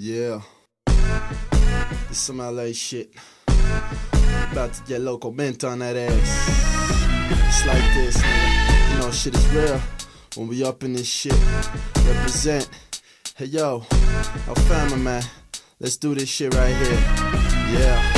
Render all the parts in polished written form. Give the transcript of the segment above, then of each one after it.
Yeah, this some LA shit. About to get Loucamente on that ass. It's like this, nigga. You know shit is real when we up in this shit. Represent. Hey yo, Alfama, man. Let's do this shit right here. Yeah.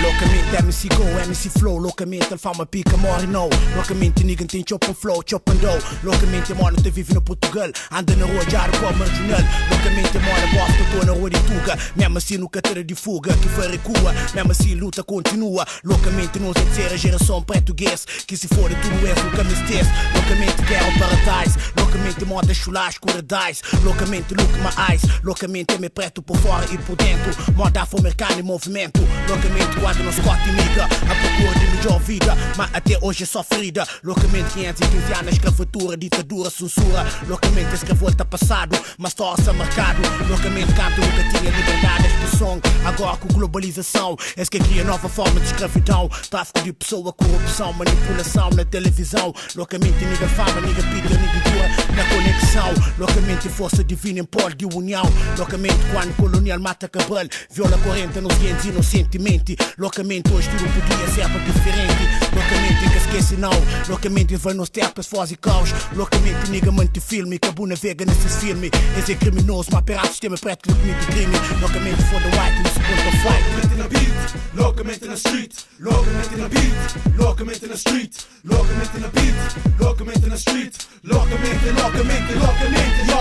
Loucamente, MC Go, MC Flow. Loucamente, Alfama pica, morre no. Loucamente, ninguém tem chop and flow, chop and dough. Loucamente, mano, te vive no Portugal. Anda na rua, já como marginal. Loucamente, mano, bosta, tô na rua de tuga. Mesmo assim, nunca terá de fuga, que foi recua. Mesmo assim, luta continua. Loucamente, não sei ser a geração português. Que se for, tudo é nunca me esquece. Loucamente, quero paradise. Loucamente, moda chullage, curadais. Loucamente, look my eyes. Loucamente, me preto por fora e por dentro. Moda afro-americana em movimento. Loucamente, quadro no Scott e miga. A procura de melhor vida, mas até hoje é sofrida. Loucamente, 515 anos, escravatura, ditadura, censura. Loucamente, esse revolta passado, mas torce mercado. Loucamente, canto, nunca tinha liberdade de expressão. Agora com globalização, esse que cria nova forma de escravidão. Tráfico de pessoa, corrupção, manipulação na televisão. Loucamente, niga fama, niga pita, niga dura na conexão. Loucamente, força divina em polo de união. Loucamente, quando colonial mata cabral, viola corrente nos dentes inocentemente. Loucamente, hoje tudo podia ser para diferente. Loucamente, que esquece não. Loucamente, vai nos terpas, faz e caos. Loucamente, niga mante filme, cabo navega nesses filmes. Esse é criminoso, mas perante o sistema preto que comete crime. Loucamente, for the white, não se ponta fight. Loucamente na beat, loucamente na street. Loucamente na beat, loucamente na street. Loucamente na beat, loucamente na street. Loucamente, loucamente, loucamente, yo.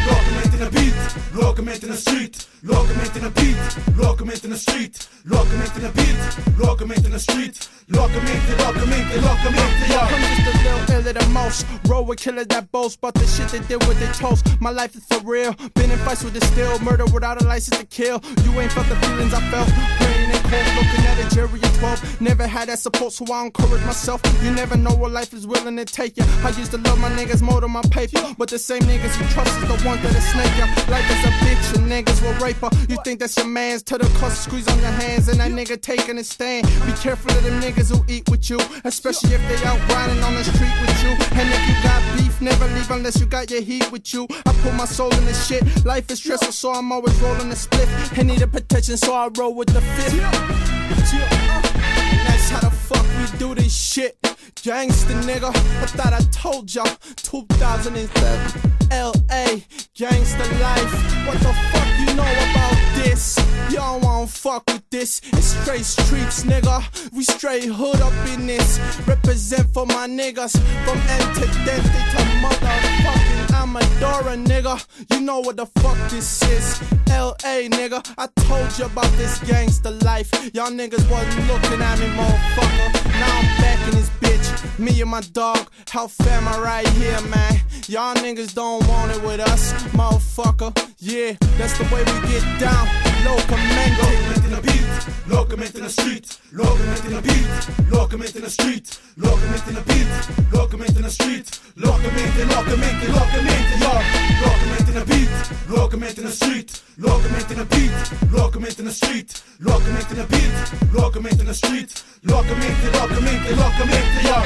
Loucamente na beat, loucamente na street. Loucamente na beat, loucamente na street. Loucamente na beat, loucamente na street. Loucamente, loucamente, loucamente, yo. I'm just a little ill the most. Roll with killers that boast, but the shit they did with their toast. My life is for real. Been in fights with the steel, murder without a license to kill. You ain't felt the feelings I felt. Praying and cold, looking at a jury of 12. Never had that support, so I encourage myself. You never know what life is willing to take you. I used to love my niggas more than my paper, but the same niggas you trust is the ones that'll snake ya. Life is a bitch and niggas will rape her. You think that's your man's, till the cuss squeeze on your hands and that nigga taking a stand. Be careful of them niggas who eat with you, especially if they out riding on the street with you. And if you got beef, never leave unless you got your heat with you. I put my soul in this shit. Life is stressful, so I'm always rolling the split. And need a protection, so I roll with the fifth. And that's how the fuck we do this shit. Gangsta nigga, I thought I told y'all. 2007, LA, gangsta life. What the fuck you know about this? Y'all won't fuck with this. It's straight streets, nigga. We straight hood up in this. Represent for my niggas. From Entidente to motherfucking Amadora, nigga. You know what the fuck this is. LA, nigga. I told you about this gangsta life. Y'all niggas wasn't looking at me, motherfucker. Now I'm back in this bitch. Me and my dog, Alfama right here, man. Y'all niggas don't want it with us, motherfucker. Yeah, that's the way we get down. Loucamente. Loucamente na beat, loucamente na street. Loucamente na beat, loucamente na street. Loucamente na beat, loucamente na street. Loucamente, loucamente, loucamente, yo. Loucamente na beat, loucamente na street. Loucamente na beat, loucamente na street. Loucamente na beat, loucamente na street. Loucamente, loucamente, loucamente, yo.